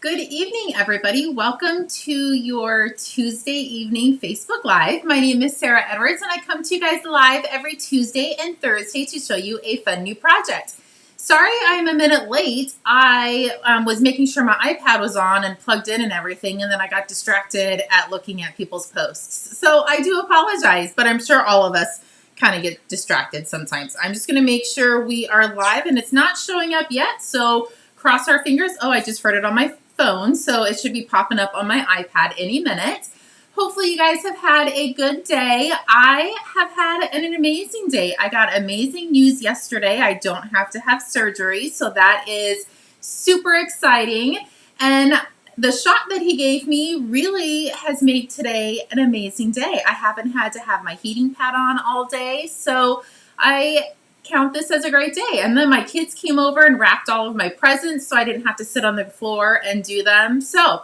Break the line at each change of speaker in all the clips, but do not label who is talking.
Good evening, everybody. Welcome to your Tuesday evening Facebook Live. My name is Sarah Edwards, and I come to you guys live every Tuesday and Thursday to show you a fun new project. Sorry I'm a minute late. I was making sure my iPad was on and plugged in and everything, and then I got distracted at looking at people's posts. So I do apologize, but I'm sure all of us kind of get distracted sometimes. I'm just going to make sure we are live, and it's not showing up yet, so cross our fingers. Oh, I just heard it on my phone, so it should be popping up on my iPad any minute. Hopefully you guys have had a good day. I have had an amazing day. I got amazing news yesterday. I don't have to have surgery, so that is super exciting. And the shot that he gave me really has made today an amazing day. I haven't had to have my heating pad on all day, so I count this as a great day. And then my kids came over and wrapped all of my presents, so I didn't have to sit on the floor and do them. So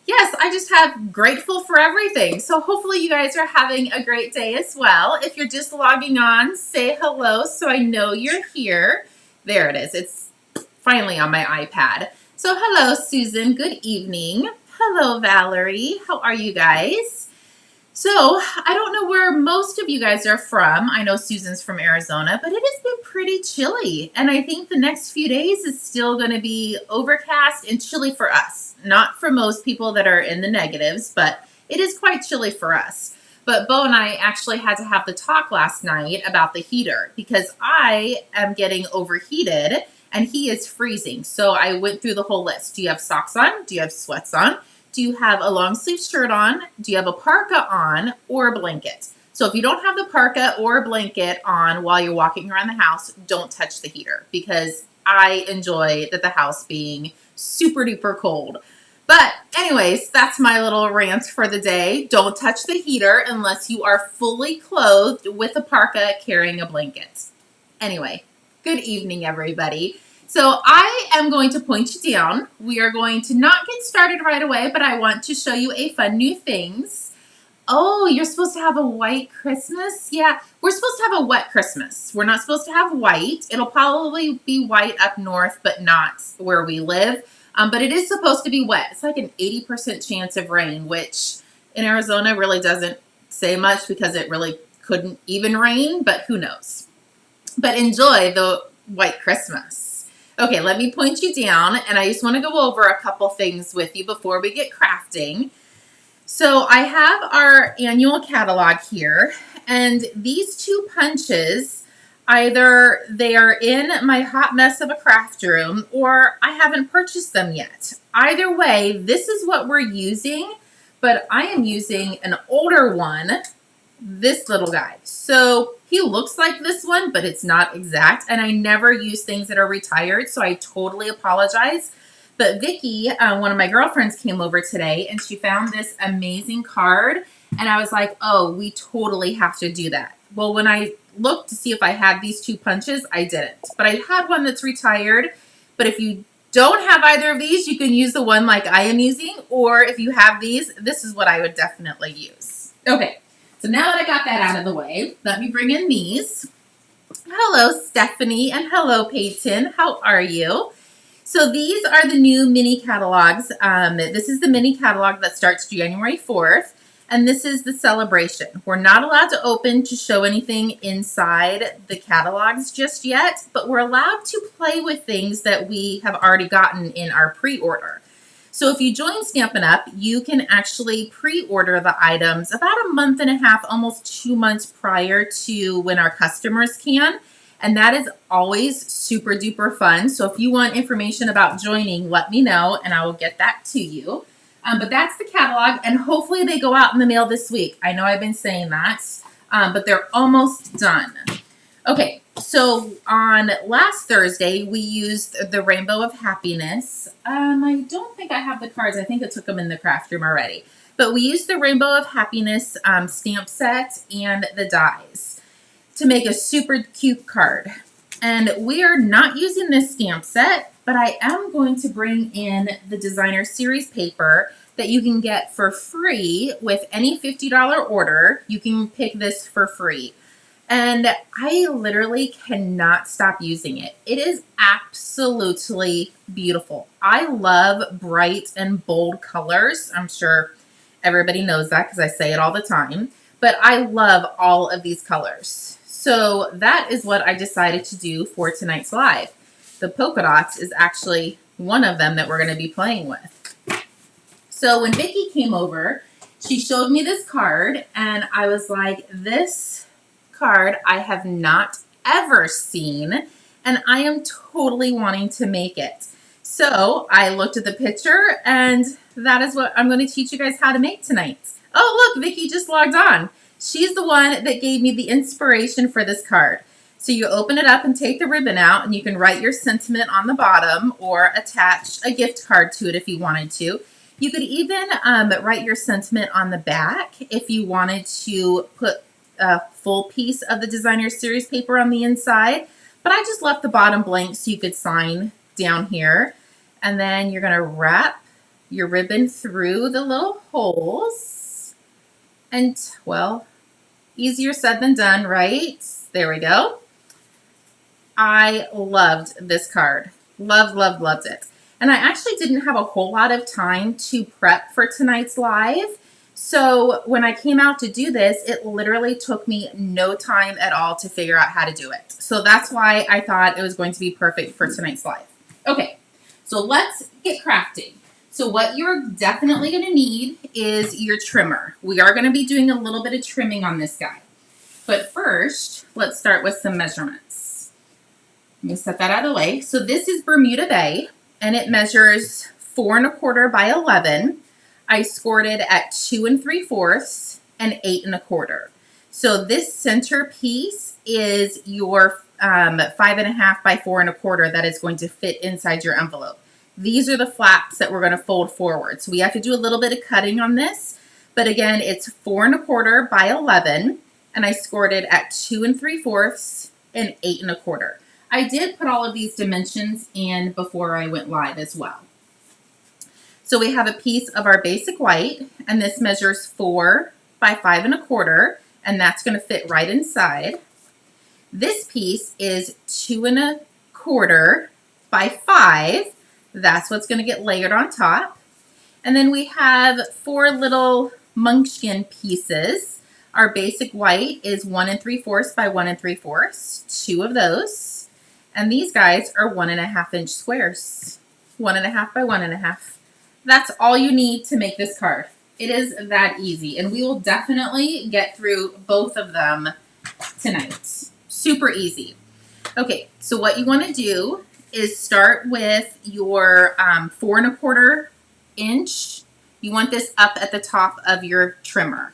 yes, I just have grateful for everything. So hopefully you guys are having a great day as well. If you're just logging on, say hello so I know you're here. There it is. It's finally on my iPad. So hello, Susan. Good evening. Hello, Valerie. How are you guys? So I don't know where most of you guys are from. I know Susan's from Arizona, but it has been pretty chilly. And I think the next few days is still going to be overcast and chilly for us. Not for most people that are in the negatives, but it is quite chilly for us. But Bo and I actually had to have the talk last night about the heater because I am getting overheated and he is freezing. So I went through the whole list. Do you have socks on? Do you have sweats on? Do you have a long sleeve shirt on? Do you have a parka on or a blanket? So if you don't have the parka or a blanket on while you're walking around the house, don't touch the heater because I enjoy the house being super duper cold. But anyways, that's my little rant for the day. Don't touch the heater unless you are fully clothed with a parka carrying a blanket. Anyway, good evening, everybody. So I am going to point you down. We are going to not get started right away, but I want to show you a fun new things. Oh, you're supposed to have a white Christmas? Yeah, we're supposed to have a wet Christmas. We're not supposed to have white. It'll probably be white up north, but not where we live. But it is supposed to be wet. It's like an 80% chance of rain, which in Arizona really doesn't say much because it really couldn't even rain, but who knows. But enjoy the white Christmas. Okay, let me point you down, and I just want to go over a couple things with you before we get crafting. So I have our annual catalog here, and these two punches, either they are in my hot mess of a craft room, or I haven't purchased them yet. Either way, this is what we're using, but I am using an older one, this little guy. So he looks like this one, but it's not exact. And I never use things that are retired, so I totally apologize. But Vicky, one of my girlfriends, came over today and she found this amazing card. And I was like, oh, we totally have to do that. Well, when I looked to see if I had these two punches, I didn't. But I had one that's retired. But if you don't have either of these, you can use the one like I am using. Or if you have these, this is what I would definitely use. Okay. So now that I got that out of the way, let me bring in these. Hello, Stephanie, and hello, Peyton. How are you? So these are the new mini catalogs. This is the mini catalog that starts January 4th, and this is the celebration. We're not allowed to open to show anything inside the catalogs just yet, but we're allowed to play with things that we have already gotten in our pre-order. So if you join Stampin' Up, you can actually pre-order the items about a month and a half, almost 2 months prior to when our customers can. And that is always super duper fun. So if you want information about joining, let me know and I will get that to you. But that's the catalog, and hopefully they go out in the mail this week. I know I've been saying that, but they're almost done. Okay. So on last Thursday, we used the Rainbow of Happiness. I don't think I have the cards. I think I took them in the craft room already. But we used the Rainbow of Happiness stamp set and the dies to make a super cute card. And we are not using this stamp set, but I am going to bring in the designer series paper that you can get for free with any $50 order. You can pick this for free. And I literally cannot stop using it. It is absolutely beautiful. I love bright and bold colors. I'm sure everybody knows that because I say it all the time. But I love all of these colors. So that is what I decided to do for tonight's live. The polka dots is actually one of them that we're going to be playing with. So when Vicki came over, she showed me this card and I was like, this card I have not ever seen and I am totally wanting to make it. So I looked at the picture and that is what I'm going to teach you guys how to make tonight. Oh, look, Vicki just logged on. She's the one that gave me the inspiration for this card. So you open it up and take the ribbon out and you can write your sentiment on the bottom or attach a gift card to it if you wanted to. You could even write your sentiment on the back if you wanted to put a full piece of the designer series paper on the inside. But I just left the bottom blank so you could sign down here. And then you're going to wrap your ribbon through the little holes. And, well, easier said than done, right? There we go. I loved this card. Loved it. And I actually didn't have a whole lot of time to prep for tonight's live. So when I came out to do this, it literally took me no time at all to figure out how to do it. So that's why I thought it was going to be perfect for tonight's live. Okay, so let's get crafting. So what you're definitely going to need is your trimmer. We are going to be doing a little bit of trimming on this guy. But first, let's start with some measurements. Let me set that out of the way. So this is Bermuda Bay, and it measures 4 1/4 by 11. I scored it at 2 3/4 and 8 1/4. So this center piece is your 5 1/2 by 4 1/4 that is going to fit inside your envelope. These are the flaps that we're going to fold forward. So we have to do a little bit of cutting on this, but again, it's 4 1/4 by 11, and I scored it at 2 3/4 and 8 1/4. I did put all of these dimensions in before I went live as well. So we have a piece of our basic white, and this measures 4 by 5 1/4, and that's going to fit right inside. This piece is 2 1/4 by 5. That's what's going to get layered on top. And then we have 4 little munchkin pieces. Our basic white is 1 3/4 by 1 3/4, 2 of those. And these guys are 1 1/2 inch squares, 1 1/2 by 1 1/2. That's all you need to make this card. It is that easy, and we will definitely get through both of them tonight. Super easy. Okay, so what you want to do is start with your 4 1/4 inch. You want this up at the top of your trimmer.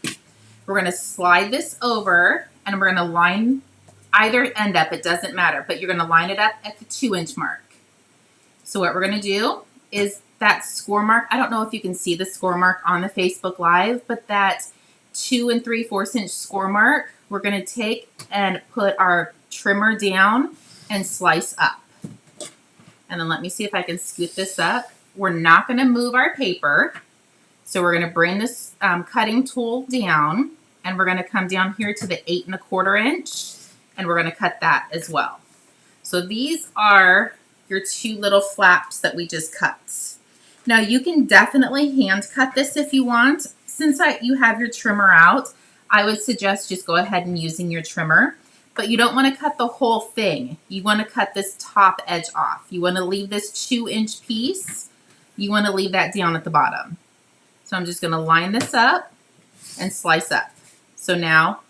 We're going to slide this over, and we're going to line either end up, it doesn't matter, but you're going to line it up at the 2 inch mark. So what we're going to do is that score mark, I don't know if you can see the score mark on the Facebook Live, but that 2 3/4 inch score mark, we're going to take and put our trimmer down and slice up. And then let me see if I can scoot this up. We're not going to move our paper. So we're going to bring this cutting tool down, and we're going to come down here to the 8 1/4 inch. And we're going to cut that as well. So these are your 2 little flaps that we just cut. Now you can definitely hand cut this if you want. Since you have your trimmer out, I would suggest just go ahead and using your trimmer. But you don't want to cut the whole thing. You want to cut this top edge off. You want to leave this 2 inch piece. You want to leave that down at the bottom. So I'm just going to line this up and slice up. So now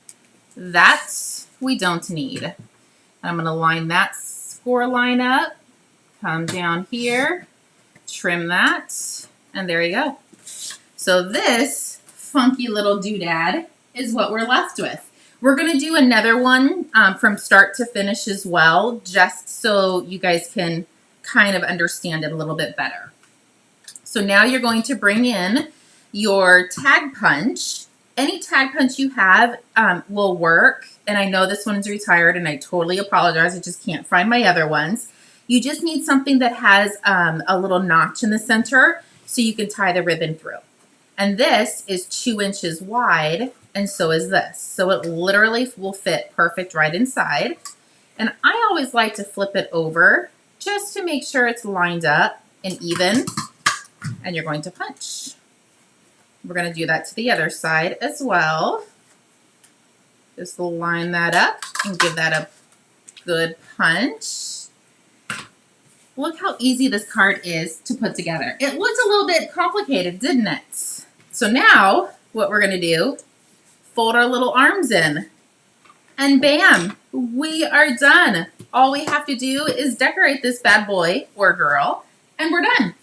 that's we don't need. I'm going to line that score line up, come down here, trim that, and there you go. So this funky little doodad is what we're left with. We're going to do another one from start to finish as well, just so you guys can kind of understand it a little bit better. So now you're going to bring in your tag punch. Any tag punch you have will work. And I know this one's retired, and I totally apologize. I just can't find my other ones. You just need something that has a little notch in the center so you can tie the ribbon through. And this is 2 inches wide and so is this. So it literally will fit perfect right inside. And I always like to flip it over just to make sure it's lined up and even. And you're going to punch. We're going to do that to the other side as well. Just line that up and give that a good punch. Look how easy this card is to put together. It looked a little bit complicated, didn't it? So now what we're going to do, fold our little arms in. And bam, we are done. All we have to do is decorate this bad boy or girl, and we're done.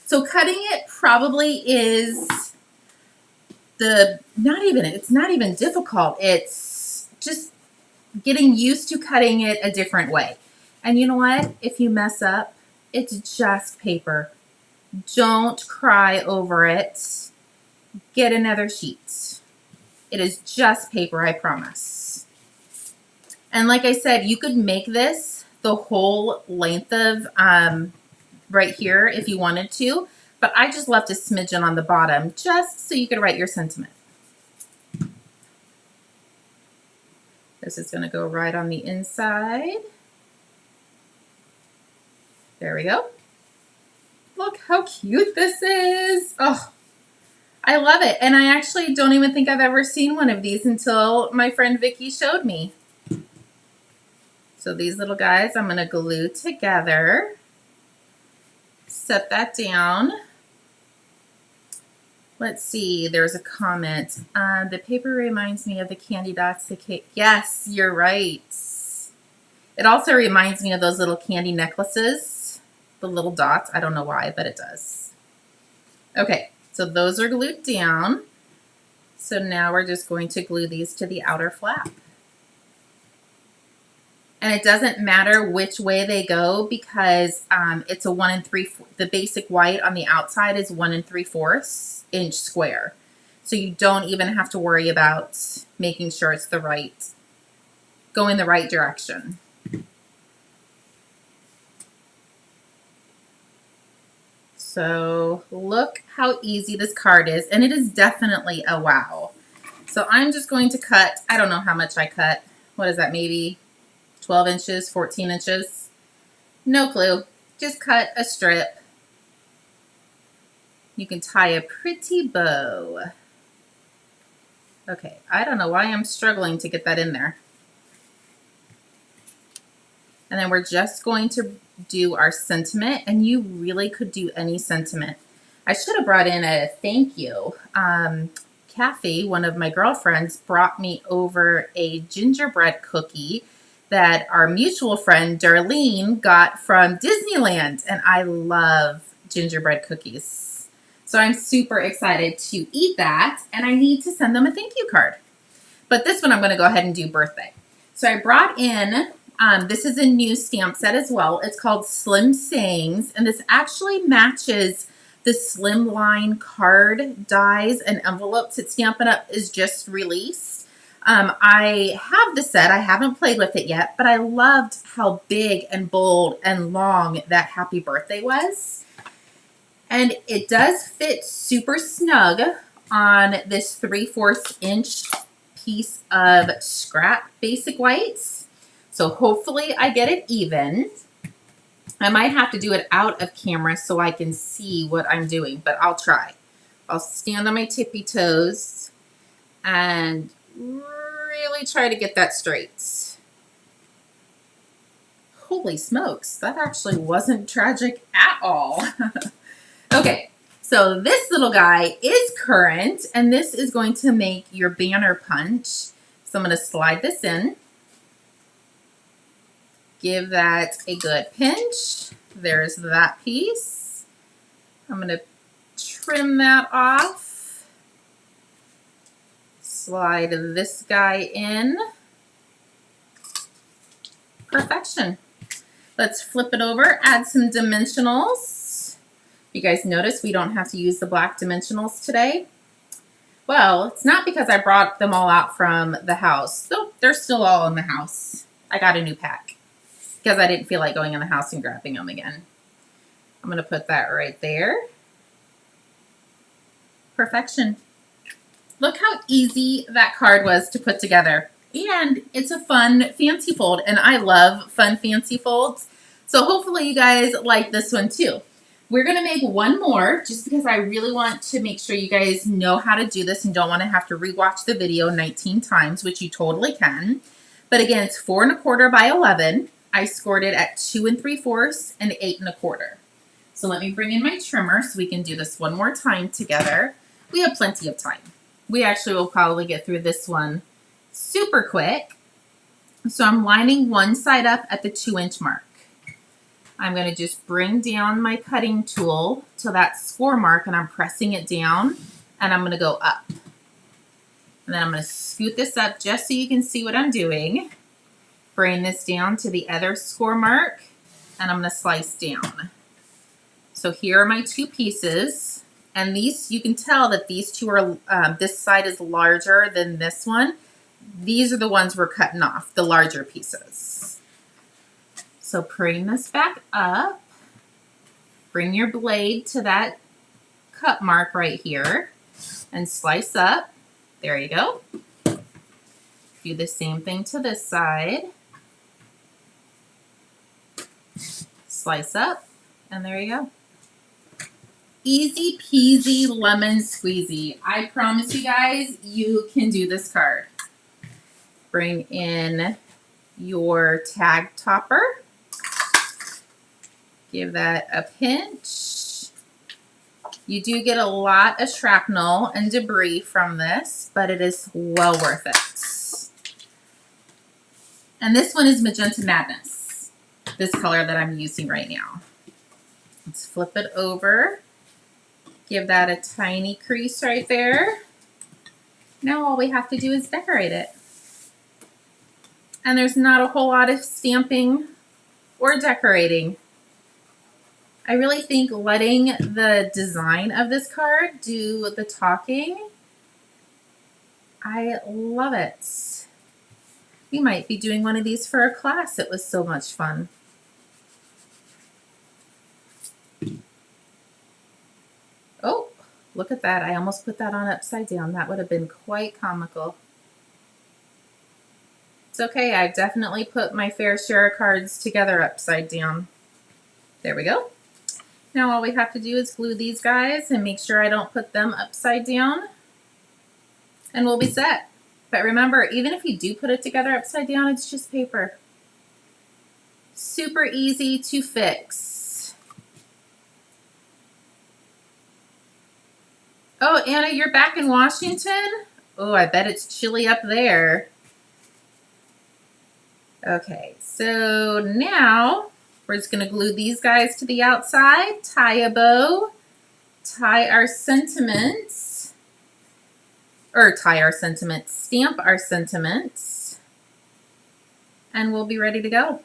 So cutting it probably is it's not even difficult. It's just getting used to cutting it a different way. And you know what? If you mess up, it's just paper. Don't cry over it. Get another sheet. It is just paper, I promise. And like I said, you could make this the whole length of right here if you wanted to, but I just left a smidgen on the bottom just so you could write your sentiment. This is going to go right on the inside. There we go. Look how cute this is. Oh, I love it. And I actually don't even think I've ever seen one of these until my friend Vicky showed me. So these little guys I'm going to glue together. Set that down. Let's see, there's a comment. The paper reminds me of the candy dots. Yes, you're right. It also reminds me of those little candy necklaces, the little dots. I don't know why, but it does. Okay, so those are glued down. So now we're just going to glue these to the outer flap. And it doesn't matter which way they go because it's a 1 3/4. The basic white on the outside is 1 3/4 inch square. So you don't even have to worry about making sure it's going the right direction. So look how easy this card is, and it is definitely a wow. So I'm just going to cut, I don't know how much I cut. What is that, maybe 12 inches, 14 inches? No clue. Just cut a strip. You can tie a pretty bow. Okay, I don't know why I'm struggling to get that in there. And then we're just going to do our sentiment, and you really could do any sentiment. I should have brought in a thank you. Kathy, one of my girlfriends, brought me over a gingerbread cookie that our mutual friend Darlene got from Disneyland, and I love gingerbread cookies. So I'm super excited to eat that, and I need to send them a thank you card. But this one I'm going to go ahead and do birthday. So I brought in, this is a new stamp set as well. It's called Slim Sayings, and this actually matches the Slimline card dies and envelopes that Stampin' Up! Is just released. I have the set. I haven't played with it yet, but I loved how big and bold and long that happy birthday was. And it does fit super snug on this 3/4 inch piece of scrap basic whites. So hopefully I get it even. I might have to do it out of camera so I can see what I'm doing, but I'll try. I'll stand on my tippy toes and really try to get that straight. Holy smokes, that actually wasn't tragic at all. Okay, so this little guy is current, and this is going to make your banner punch. So I'm going to slide this in. Give that a good pinch. There's that piece. I'm going to trim that off. Slide this guy in. Perfection. Let's flip it over, add some dimensionals. You guys notice we don't have to use the black dimensionals today? Well, it's not because I brought them all out from the house. They're still all in the house. I got a new pack because I didn't feel like going in the house and grabbing them again. I'm going to put that right there. Perfection. Look how easy that card was to put together. And it's a fun fancy fold, and I love fun fancy folds. So hopefully you guys like this one too. We're going to make one more just because I really want to make sure you guys know how to do this and don't want to have to rewatch the video 19 times, which you totally can. But again, it's 4 1/4 by 11. I scored it at 2 3/4 and 8 1/4. So let me bring in my trimmer so we can do this one more time together. We have plenty of time. We actually will probably get through this one super quick. So I'm lining one side up at the 2-inch mark. I'm going to just bring down my cutting tool to that score mark, and I'm pressing it down, and I'm going to go up. And then I'm going to scoot this up just so you can see what I'm doing. Bring this down to the other score mark, and I'm going to slice down. So here are my two pieces, and these, you can tell that these two are, this side is larger than this one. These are the ones we're cutting off, the larger pieces. So bring this back up, bring your blade to that cut mark right here, and slice up. There you go. Do the same thing to this side. Slice up, and there you go. Easy peasy lemon squeezy. I promise you guys, you can do this card. Bring in your tag topper. Give that a pinch. You do get a lot of shrapnel and debris from this, but it is well worth it. And this one is Magenta Madness, this color that I'm using right now. Let's flip it over. Give that a tiny crease right there. Now all we have to do is decorate it. And there's not a whole lot of stamping or decorating. I really think letting the design of this card do the talking. I love it. We might be doing one of these for a class. It was so much fun. Oh, look at that. I almost put that on upside down. That would have been quite comical. It's okay. I've definitely put my fair share of cards together upside down. There we go. Now all we have to do is glue these guys and make sure I don't put them upside down, and we'll be set. But remember, even if you do put it together upside down, it's just paper. Super easy to fix. Oh, Anna, you're back in Washington? Oh, I bet it's chilly up there. Okay, so now we're just going to glue these guys to the outside, tie a bow, stamp our sentiments, and we'll be ready to go.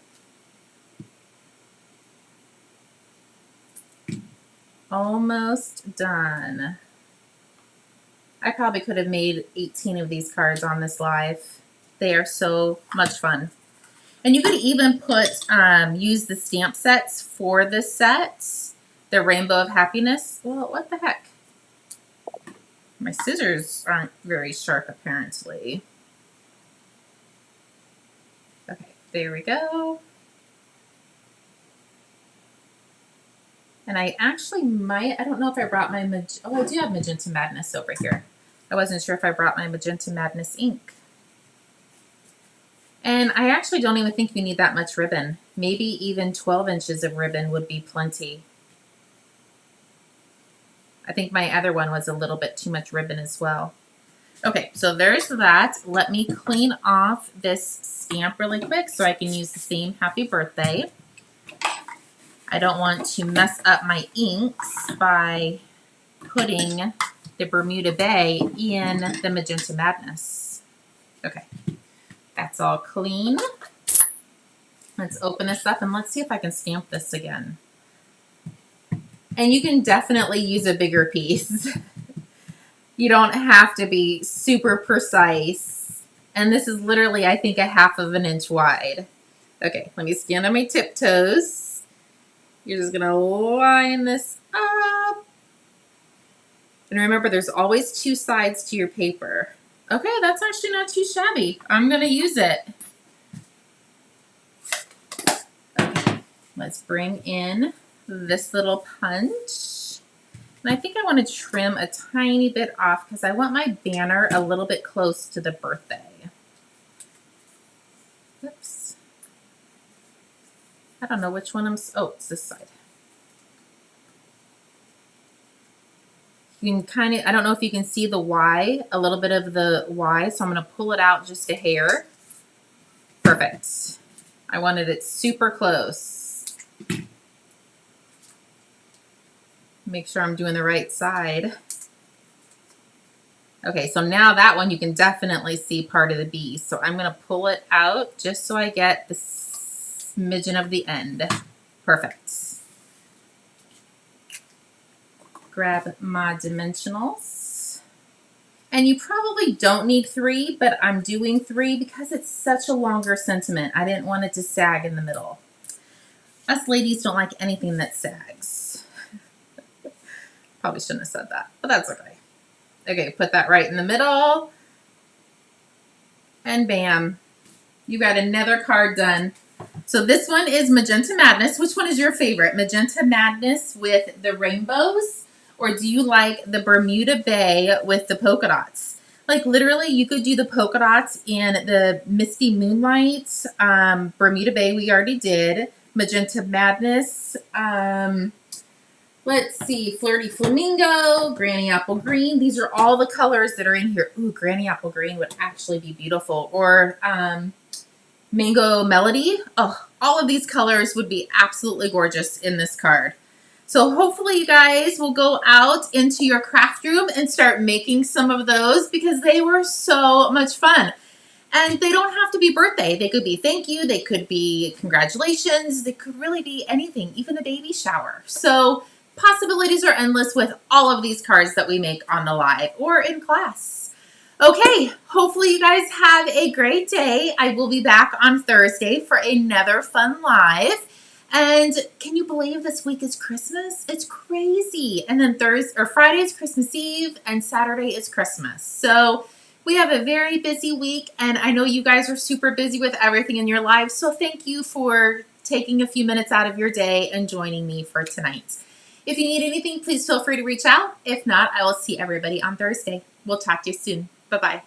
Almost done. I probably could have made 18 of these cards on this live. They are so much fun. And you could even put, use the stamp sets for this set. The Rainbow of Happiness. Well, what the heck? My scissors aren't very sharp, apparently. Okay, there we go. And I actually might, I don't know if I brought my, oh, I do have Magenta Madness over here. I wasn't sure if I brought my Magenta Madness ink. And I actually don't even think you need that much ribbon. Maybe even 12 inches of ribbon would be plenty. I think my other one was a little bit too much ribbon as well. Okay, so there's that. Let me clean off this stamp really quick so I can use the same happy birthday. I don't want to mess up my inks by putting the Bermuda Bay in the Magenta Madness. Okay. That's all clean. Let's open this up and let's see if I can stamp this again. And you can definitely use a bigger piece. You don't have to be super precise. And this is literally, I think, 1/2 inch wide. Okay, let me stand on my tiptoes. You're just gonna line this up. And remember, there's always two sides to your paper. Okay, that's actually not too shabby. I'm going to use it. Okay, let's bring in this little punch. And I think I want to trim a tiny bit off because I want my banner a little bit close to the birthday. Oops. I don't know which one oh, it's this side. You can kind of, I don't know if you can see the Y, a little bit of the Y, so I'm going to pull it out just a hair. Perfect. I wanted it super close. Make sure I'm doing the right side. Okay, so now that one you can definitely see part of the B. So I'm going to pull it out just so I get the smidgen of the end. Perfect. Grab my dimensionals. And you probably don't need 3, but I'm doing 3 because it's such a longer sentiment. I didn't want it to sag in the middle. Us ladies don't like anything that sags. Probably shouldn't have said that, but that's okay. Okay, put that right in the middle. And bam, you got another card done. So this one is Magenta Madness. Which one is your favorite? Magenta Madness with the rainbows? Or do you like the Bermuda Bay with the polka dots? Like literally you could do the polka dots in the Misty Moonlight. Bermuda Bay we already did. Magenta Madness. Let's see. Flirty Flamingo. Granny Apple Green. These are all the colors that are in here. Ooh, Granny Apple Green would actually be beautiful. Or Mango Melody. Oh, all of these colors would be absolutely gorgeous in this card. So hopefully you guys will go out into your craft room and start making some of those because they were so much fun. And they don't have to be birthday. They could be thank you. They could be congratulations. They could really be anything, even a baby shower. So possibilities are endless with all of these cards that we make on the live or in class. Okay, hopefully you guys have a great day. I will be back on Thursday for another fun live. And can you believe this week is Christmas? It's crazy. And then Friday is Christmas Eve and Saturday is Christmas. So we have a very busy week and I know you guys are super busy with everything in your lives. So thank you for taking a few minutes out of your day and joining me for tonight. If you need anything, please feel free to reach out. If not, I will see everybody on Thursday. We'll talk to you soon. Bye-bye.